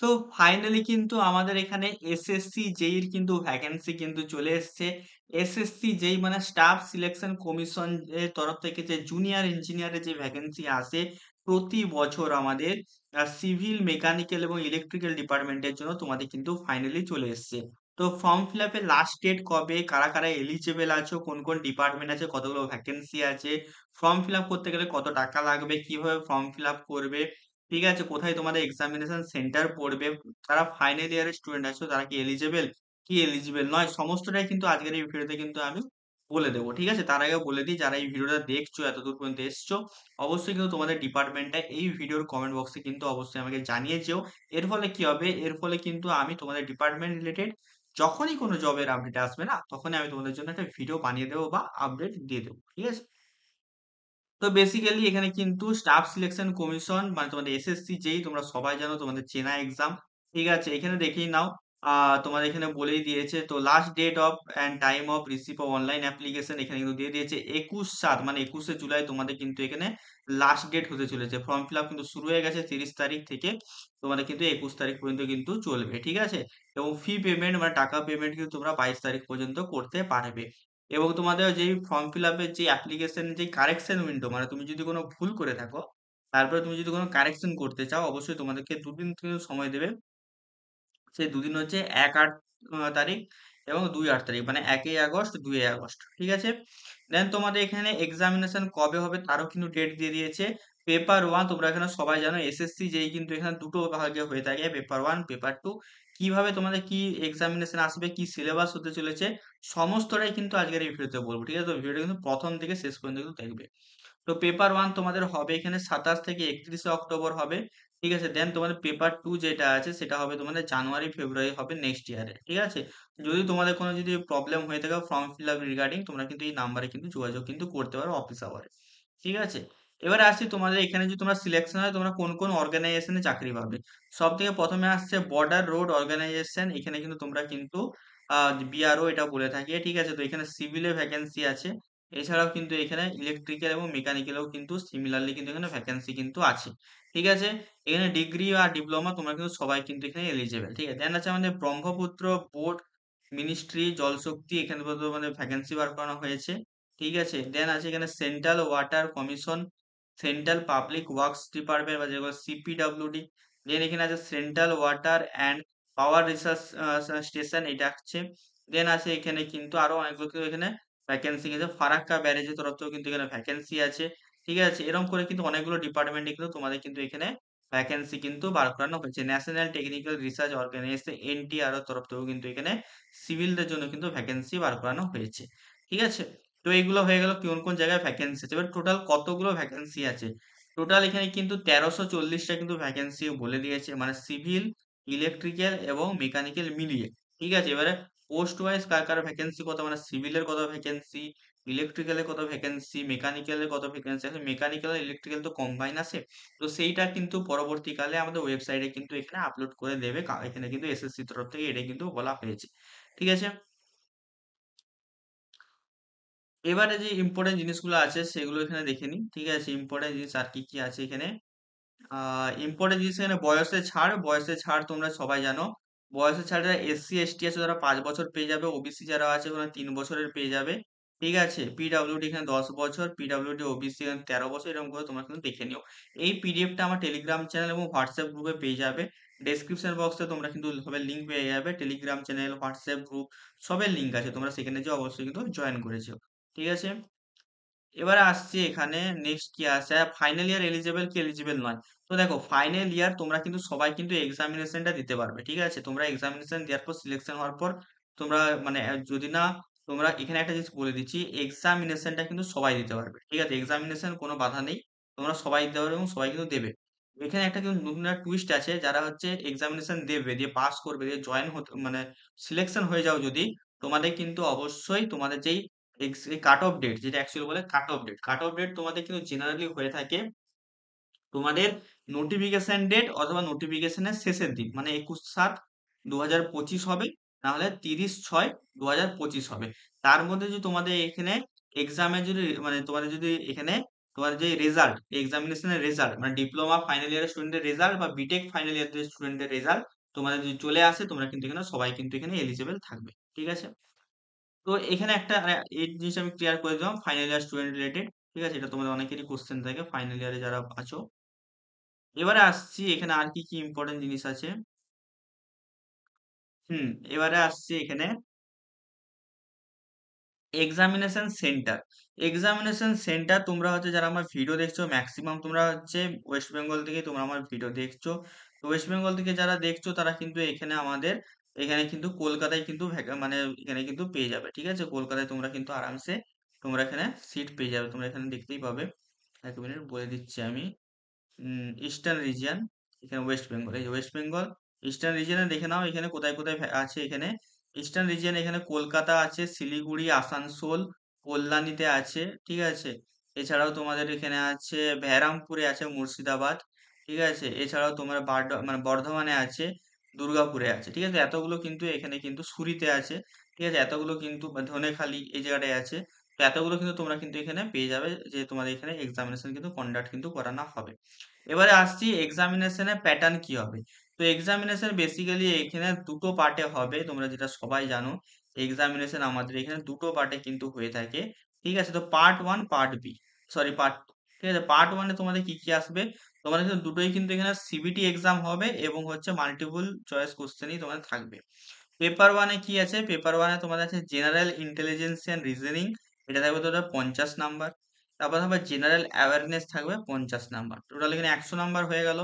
So finally কিন্তু আমাদের এখানে এসএসসি জেইর কিন্তু ভ্যাকেন্সি কিন্তু চলে এসছে। এসএসসি জেই মানে স্টাফ সিলেকশন কমিশন এর তরফ থেকে যে জুনিয়র ইঞ্জিনিয়ারের যে ভ্যাকেন্সি আসে প্রতি বছর আমাদের সিভিল, মেকানিক্যাল এবং ইলেকট্রিক্যাল ডিপার্টমেন্টের জন্য তোমাদের কিন্তু ফাইনালি চলে এসছে। তো ফর্ম ফিল আপের লাস্ট ডেট কবে, কারা কারা এলিজিবল আছো, কোন কোন ডিপার্টমেন্ট আছে, কতগুলো ভ্যাকেন্সি আছে, ফর্ম ফিল আপ করতে গেলে কত টাকা লাগবে, কিভাবে ফর্ম ফিল আপ করবে, ঠিক আছে, কোথায় তোমাদের এক্সামিনেশন সেন্টার পড়বে, যারা ফাইনাল ইয়ারের স্টুডেন্ট আছো তারা কি এলিজিবল, কি এলিজিবল নয়, সমস্তটাই কিন্তু আজকের এই ভিডিওতে কিন্তু আমি বলে দেবো। ঠিক আছে, তার আগে বলে দিই, যারা এই ভিডিওটা দেখছো, এতদূর পর্যন্ত এসছো, অবশ্যই কিন্তু তোমাদের ডিপার্টমেন্টটা এই ভিডিওর কমেন্ট বক্সে কিন্তু অবশ্যই আমাকে জানিয়ে যেও। এর ফলে কি হবে, এর ফলে কিন্তু আমি তোমাদের ডিপার্টমেন্ট রিলেটেড যখনই কোনো জবের আপডেট আসবে না, তখনই আমি তোমাদের জন্য একটা ভিডিও বানিয়ে দেবো বা আপডেট দিয়ে দেবো। ঠিক আছে, তো বেসিক্যালি এখানে কিন্তু স্টাফ সিলেকশন কমিশন মানে তোমাদের এসএসসি যেই তোমরা সবাই জানো, তোমাদের চেনা এক্সাম। ঠিক আছে, এখানে দেখেই নাও, তোমাদের এখানে বলেই দিয়েছে। তো last date of end time of receive of online application এখানে কিন্তু দিয়ে দিয়েছে 21/7 মানে 21শে জুলাই তোমাদের কিন্তু এখানে লাস্ট ডেট হতে চলেছে। ফর্ম ফিল আপ কিন্তু শুরু হয়ে গেছে 30 তারিখ থেকে, তোমাদের কিন্তু 21 তারিখ পর্যন্ত কিন্তু চলবে। ঠিক আছে, এবং ফি পেমেন্ট মানে টাকা পেমেন্ট কিন্তু তোমরা 22 তারিখ পর্যন্ত করতে পারবে। এবং তোমাদের যেই ফর্ম ফিল আপের যে অ্যাপ্লিকেশন যে কারেকশন উইন্ডো মানে তুমি যদি কোনো ভুল করে থাকো, তারপরে তুমি যদি কোনো কারেকশন করতে চাও, অবশ্যই তোমাদেরকে 2 দিন কিন্তু সময় দেবে। সেই 2 দিন হচ্ছে 1/8 তারিখ এবং 2/8 তারিখ, মানে 1 আগস্ট 2 আগস্ট। ঠিক আছে, দেন তোমাদের এখানে এক্সামিনেশন কবে হবে তারও কিন্তু ডেট দিয়ে দিয়েছে। পেপার ওয়ান তোমরা এখানে সবাই জানো, এসএসসি যেই কিন্তু এখানে দুটো ভাগে হয়ে থাকে, পেপার ওয়ান পেপার টু। কিভাবে তোমাদের কি এক্সামিনেশন আসবে, কি সিলেবাস হতে চলেছে, সমস্তটাই কিন্তু আজকের এই ভিডিওতে বলবো। ঠিক আছে, তো ভিডিওটা কিন্তু প্রথম থেকে শেষ পর্যন্ত কিন্তু দেখবে। তো পেপার ওয়ান তোমাদের হবে এখানে 27 থেকে 31শে অক্টোবর হবে। ঠিক আছে, দেন তোমাদের পেপার টু যেটা আছে সেটা হবে তোমাদের জানুয়ারি ফেব্রুয়ারি হবে নেক্সট ইয়ারে। ঠিক আছে, যদি তোমাদের কোনো যদি প্রবলেম হয়ে থাকে ফর্ম ফিল আপ রিগার্ডিং, তোমরা কিন্তু এই নাম্বারে কিন্তু যোগাযোগ কিন্তু করতে পারো অফিস আওয়ারে। ঠিক আছে, এবারে আসছি তোমাদের এখানে যদি তোমরা সিলেকশন হয় তোমরা কোন কোন অর্গানাইজেশনে চাকরি পাবে। সব থেকে প্রথমে আসছে বর্ডার রোড অর্গানাইজেশন, এখানে কিন্তু তোমরা কিন্তু বিআরও এটা বলে থাকি। ঠিক আছে, তো এখানে সিভিলে ভ্যাকেন্সি আছে। এছাড়াও কিন্তু এখানে ইলেকট্রিক্যাল এবং মেকানিক্যালেও কিন্তু সিমিলারলি কিন্তু এখানে ভ্যাকেন্সি কিন্তু আছে। ঠিক আছে, এখানে ডিগ্রি আর ডিপ্লোমা তোমরা কিন্তু সবাই কিন্তু এখানে এলিজেবল। ঠিক আছে, দেন আছে আমাদের ব্রহ্মপুত্র বোর্ড মিনিস্ট্রি জলশক্তি, এখানে মানে ভ্যাকেন্সি বার করানো হয়েছে। ঠিক আছে, দেন আছে এখানে central water commission, central public works department বা যেগুলো সিপিডব্লিউডি। দেন এখানে আছে central water and power research station, এটা আছে। দেন আছে এখানে কিন্তু আরো অনেকগুলো কিন্তু এখানে ভ্যাকেন্সি আছে, ফারাক্কা ব্যারেজের তরফ থেকেও কিন্তু এখানে ভ্যাকেন্সি আছে। ঠিক আছে, এরকম করে কিন্তু অনেকগুলো ডিপার্টমেন্টে কিন্তু তোমাদের কিন্তু এখানে ভ্যাকেন্সি কিন্তু বার করানো হয়েছে। National technical research organisation NTR এর তরফ থেকেও কিন্তু এখানে সিভিলদের জন্য কিন্তু ভ্যাকেন্সি বার করানো হয়েছে। ঠিক আছে, তো এইগুলো হয়ে গেল কোন কোন জায়গায় ভ্যাকেন্সি আছে। এবার টোটাল কতগুলো ভ্যাকেন্সি আছে, টোটাল এখানে কিন্তু 1340টা কিন্তু ভ্যাকেন্সি বলে দিয়েছে, মানে সিভিল, ইলেকট্রিক্যাল এবং মেকানিক্যাল মিলিয়ে। ঠিক আছে, এবারে পোস্ট ওয়াইজ কার কার ভ্যাকেন্সি কত, মানে সিভিলের কত ভ্যাকেন্সি, ইলেকট্রিক্যালের কত ভ্যাকেন্সি, মেকানিক্যালের কত ভ্যাকেন্সি আছে, মেকানিক্যাল আর ইলেকট্রিক্যাল তো কম্বাইন আছে। তো সেইটা কিন্তু পরবর্তীকালে আমাদের ওয়েবসাইটে কিন্তু এখানে আপলোড করে দেবে, এখানে কিন্তু এসএসসি তরফ থেকে এটা কিন্তু বলা হয়েছে। ঠিক আছে, এবারে যে ইম্পর্টেন্ট জিনিসগুলো আছে সেগুলো এখানে দেখে নিই। ঠিক আছে, ইম্পর্টেন্ট জিনিস আর কি কি আছে এখানে, ইম্পর্টেন্ট জিনিস এখানে বয়সের ছাড়, বয়সের ছাড় তোমরা সবাই জানো। বয়সের ছাড় যারা এসসি এসটি আছে তারা 5 বছর পেয়ে যাবে, ওবিসি যারা আছে ওখানে 3 বছরের পেয়ে যাবে। ঠিক আছে, পিডাব্লিউডি এখানে 10 বছর, পিডাব্লিউডি ওবিসি এখানে 13 বছর, এরকম করে তোমরা কিন্তু দেখে নিও। এই পিডিএফটা আমার টেলিগ্রাম চ্যানেল এবং হোয়াটসঅ্যাপ গ্রুপে পেয়ে যাবে। ডেসক্রিপশন বক্সে তোমরা কিন্তু সবের লিঙ্ক পেয়ে যাবে, টেলিগ্রাম চ্যানেল, হোয়াটসঅ্যাপ গ্রুপ সবের লিঙ্ক আছে, তোমরা সেখানে যে অবশ্যই কিন্তু জয়েন করেছো। ঠিক আছে, এবারে আসছি এখানে নেক্সট কি আছে, ফাইনাল ইয়ার এলিজিবল কি এলিজিবল নয়। তো দেখো ফাইনাল ইয়ার তোমরা কিন্তু সবাই কিন্তু এক্সামিনেশনটা দিতে পারবে। ঠিক আছে, তোমরা এক্সামিনেশন দেওয়ার পর সিলেকশন হওয়ার পর তোমরা মানে যদি না, তোমরা এখানে একটা জিনিস বলে দিচ্ছি, এক্সামিনেশনটা কিন্তু সবাই দিতে পারবে। ঠিক আছে, এক্সামিনেশন কোনো বাধা নেই, তোমরা সবাই দিতে পারবে এবং সবাই কিন্তু দেবে। এখানে একটা কিন্তু নতুন একটা টুইস্ট আছে, যারা হচ্ছে এক্সামিনেশন দেবে, দিয়ে পাস করবে, দিয়ে জয়েন হতে মানে সিলেকশন হয়ে যাও যদি, তোমাদের কিন্তু অবশ্যই তোমাদের যেই কাট অফ ডেট, যেটা অ্যাকচুয়ালি বলে cut off date, cut off date তোমাদের কিন্তু জেনারেলি হয়ে থাকে তোমাদের নোটিফিকেশন ডেট অথবা নোটিফিকেশনের শেষের দিন, মানে 21/7/2025 হবে, নাহলে 30/6/2025 হবে। তার মধ্যে যদি তোমাদের এখানে এক্সামে যদি মানে তোমাদের যদি এখানে তোমার যে রেজাল্ট, এক্সামিনেশনের রেজাল্ট মানে ডিপ্লোমা ফাইনাল ইয়ারের স্টুডেন্টের রেজাল্ট বা বিটেক ফাইনাল ইয়ারের স্টুডেন্টের রেজাল্ট তোমাদের যদি চলে আসে, তোমরা কিন্তু এখানে সবাই কিন্তু এখানে এলিজিবল থাকবে। ঠিক আছে? তো এখানে একটা এই জিনিস আমি ক্লিয়ার করে দিলাম ফাইনাল ইয়ার স্টুডেন্ট রিলেটেড। ঠিক আছে? এটা তোমাদের অনেকেরই কোশ্চেন থাকে ফাইনাল ইয়ারে যারা আছো। এবারে আসছি এখানে আর কি কি ইম্পর্টেন্ট জিনিস আছে। হুম, এবারে আসছি এখানে এক্সামিনেশন সেন্টার। এক্সামিনেশন সেন্টার তোমরা হচ্ছে যারা আমার ভিডিও দেখছো ম্যাক্সিমাম তোমরা হচ্ছে ওয়েস্ট বেঙ্গল থেকে তোমরা আমার ভিডিও দেখছো। তো ওয়েস্ট বেঙ্গল থেকে যারা দেখছো তারা কিন্তু এখানে আমাদের এখানে কিন্তু কলকাতায় কিন্তু মানে এখানে কিন্তু পেয়ে যাবে। ঠিক আছে? কলকাতায় তোমরা কিন্তু আরামসে তোমরা এখানে সিট পেয়ে যাবে। তোমরা এখানে দেখতেই পাবে। এক মিনিট বলে দিচ্ছি আমি। ইস্টার্ন রিজিয়ন, এখানে ওয়েস্ট বেঙ্গল, এই যে ওয়েস্ট বেঙ্গল ইস্টার্ন রিজিয়নে দেখে নাও এখানে কোথায় কোথায় আছে। এখানে ইস্টার্ন রিজিয়ন এখানে কলকাতা আছে, শিলিগুড়ি, আসানসোল, কল্যাণীতে আছে। ঠিক আছে? এছাড়াও তোমাদের এখানে আছে বেহরামপুরে আছে, মুর্শিদাবাদ। ঠিক আছে? এছাড়াও তোমার মানে বর্ধমানে আছে, দুর্গাপুরে আছে। ঠিক আছে? এতগুলো কিন্তু এখানে কিন্তু সুরিতে আছে। ঠিক আছে? এতগুলো কিন্তু ধনেখালি এই জায়গাটায় আছে। তো এতগুলো কিন্তু তোমরা কিন্তু এখানে পেয়ে যাবে যে তোমাদের এখানে এক্সামিনেশন কিন্তু কন্ডাক্ট কিন্তু করানো হবে। এবারে আসছি এক্সামিনেশনের প্যাটার্ন কি হবে। তো এক্সামিনেশন বেসিক্যালি এখানে দুটো পার্টে হবে, তোমরা যেটা সবাই জানো। এক্সামিনেশন আমাদের এখানে দুটো পার্টে কিন্তু হয়ে থাকে। ঠিক আছে? তো part one, part B, sorry part, ঠিক আছে? পার্ট ওয়ানে তোমাদের কি কি আসবে, তোমাদের কিন্তু দুটোই কিন্তু এখানে সিবিটি এক্সাম হবে এবং হচ্ছে মাল্টিপল চয়েস কোশ্চেনই তোমাদের থাকবে। পেপার ওয়ানে কি আছে, পেপার ওয়ানে তোমাদের আছে জেনারেল ইন্টেলিজেন্স এন্ড রিজনিং, এটা থাকবে তোমাদের 50 নাম্বার। তারপর থাকবে জেনারেল অ্যাওয়ারনেস থাকবে 50 নাম্বার, টোটাল এখানে 100 নাম্বার হয়ে গেল।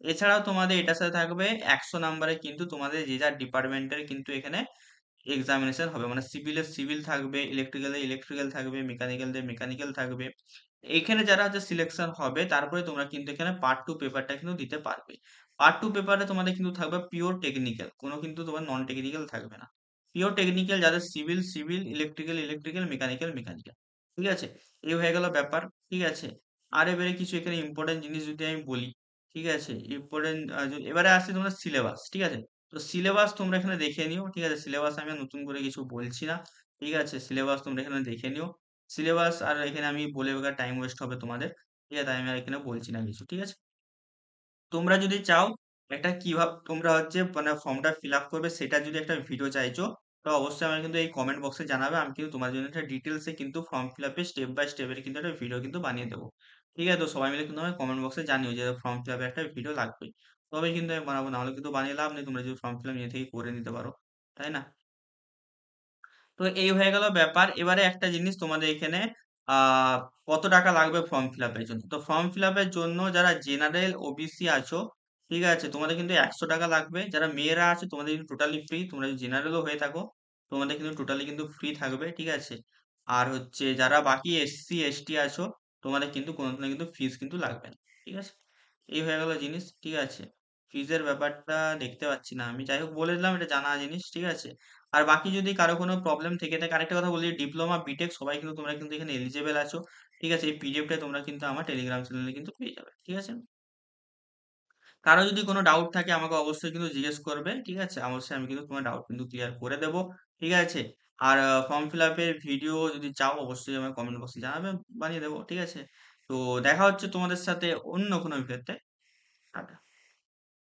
এছাড়াও তোমাদের এটার সাথে থাকবে 100 নাম্বারে কিন্তু তোমাদের যে যার ডিপার্টমেন্টের কিন্তু এখানে এক্সামিনেশন হবে, মানে সিভিলের সিভিল থাকবে, ইলেকট্রিক্যালের ইলেকট্রিক্যাল থাকবে, মেকানিক্যালদের মেকানিক্যাল থাকবে। এখানে যারা হচ্ছে সিলেকশন হবে তারপরে তোমরা কিন্তু এখানে পার্ট টু পেপারটা কিন্তু দিতে পারবে। পার্ট টু পেপারে তোমাদের কিন্তু থাকবে পিওর টেকনিক্যাল, কোনো কিন্তু তোমার নন টেকনিক্যাল থাকবে না। পিওর টেকনিক্যাল যাদের civil civil, electrical electrical, mechanical mechanical. ঠিক আছে? এই হয়ে গেল ব্যাপার। ঠিক আছে? আর এবারে কিছু এখানে ইম্পর্টেন্ট জিনিস যদি আমি বলি। ঠিক আছে? ইম্পর্টেন্ট, এবারে আসছে তোমার সিলেবাস। ঠিক আছে? তো সিলেবাস তোমরা এখানে দেখে নিও। ঠিক আছে? সিলেবাস আমি আর নতুন করে কিছু বলছি না। ঠিক আছে? সিলেবাস তোমরা এখানে দেখে নিও। সিলেবাস আর এখানে আমি বলে বেকার টাইম ওয়েস্ট হবে তোমাদের। ঠিক আছে? তাই আমি আর এখানে বলছি না কিছু। ঠিক আছে? তোমরা যদি চাও একটা কিভাবে তোমরা হচ্ছে মানে ফর্মটা ফিল আপ করবে সেটা যদি একটা ভিডিও চাইছো, তো অবশ্যই আমার কিন্তু এই কমেন্ট বক্সে জানাবে। আমি কিন্তু তোমার জন্য একটা ডিটেলসে কিন্তু ফর্ম ফিল আপে স্টেপ বাই স্টেপের কিন্তু একটা ভিডিও কিন্তু বানিয়ে দেবো। ঠিক আছে? তো সবাই মিলে কিন্তু আমাকে কমেন্ট বক্সে জানিও যে ফর্ম ফিল আপে একটা ভিডিও লাগবে। তবে কিন্তু আমি বানাবো, না হলে কিন্তু বানিয়ে লাভ নেই, তোমরা যদি ফর্ম ফিল আপ নিজে থেকে করে নিতে পারো। তাই না? তো এই হয়ে গেল ব্যাপার। এবারে একটা জিনিস তোমাদের এখানে আহ কত টাকা লাগবে ফর্ম ফিল আপের জন্য। তো ফর্ম ফিল আপের জন্য যারা জেনারেল ওবিসি আছো, ঠিক আছে, তোমাদের কিন্তু 100 টাকা লাগবে। যারা মেয়েরা আছে তোমাদের কিন্তু টোটালি ফ্রি, তোমরা যদি জেনারেলও হয়ে থাকো তোমাদের কিন্তু টোটালি কিন্তু ফ্রি থাকবে। ঠিক আছে? আর হচ্ছে যারা বাকি এসসি এসটি আছো তোমাদের কিন্তু কোনো ধরনের কিন্তু ফিস কিন্তু লাগবে না। ঠিক আছে? এই হয়ে গেল জিনিস। ঠিক আছে? ফিজের ব্যাপারটা দেখতে পাচ্ছি না আমি, যাই হোক বলে দিলাম, এটা জানা জিনিস। ঠিক আছে? আর বাকি যদি কারো কোনো প্রবলেম থেকে থাকে, আরেকটা কথা বলি, ডিপ্লোমা বিটেক সবাই কিন্তু তোমরা কিন্তু এখানে এলিজেবল আছো। ঠিক আছে? এই পিডিএফটা তোমরা কিন্তু আমার টেলিগ্রাম চ্যানেলে কিন্তু পেয়ে যাবে। ঠিক আছে? কারো যদি কোনো ডাউট থাকে আমাকে অবশ্যই কিন্তু জিজ্ঞেস করবে। ঠিক আছে? অবশ্যই আমি কিন্তু তোমার ডাউট কিন্তু ক্লিয়ার করে দেবো। ঠিক আছে? আর ফর্ম ফিল আপের ভিডিও যদি চাও অবশ্যই আমার কমেন্ট বক্সে জানাবে, বানিয়ে দেবো। ঠিক আছে? তো দেখা হচ্ছে তোমাদের সাথে অন্য কোনো ভিডিওতে। টাটা।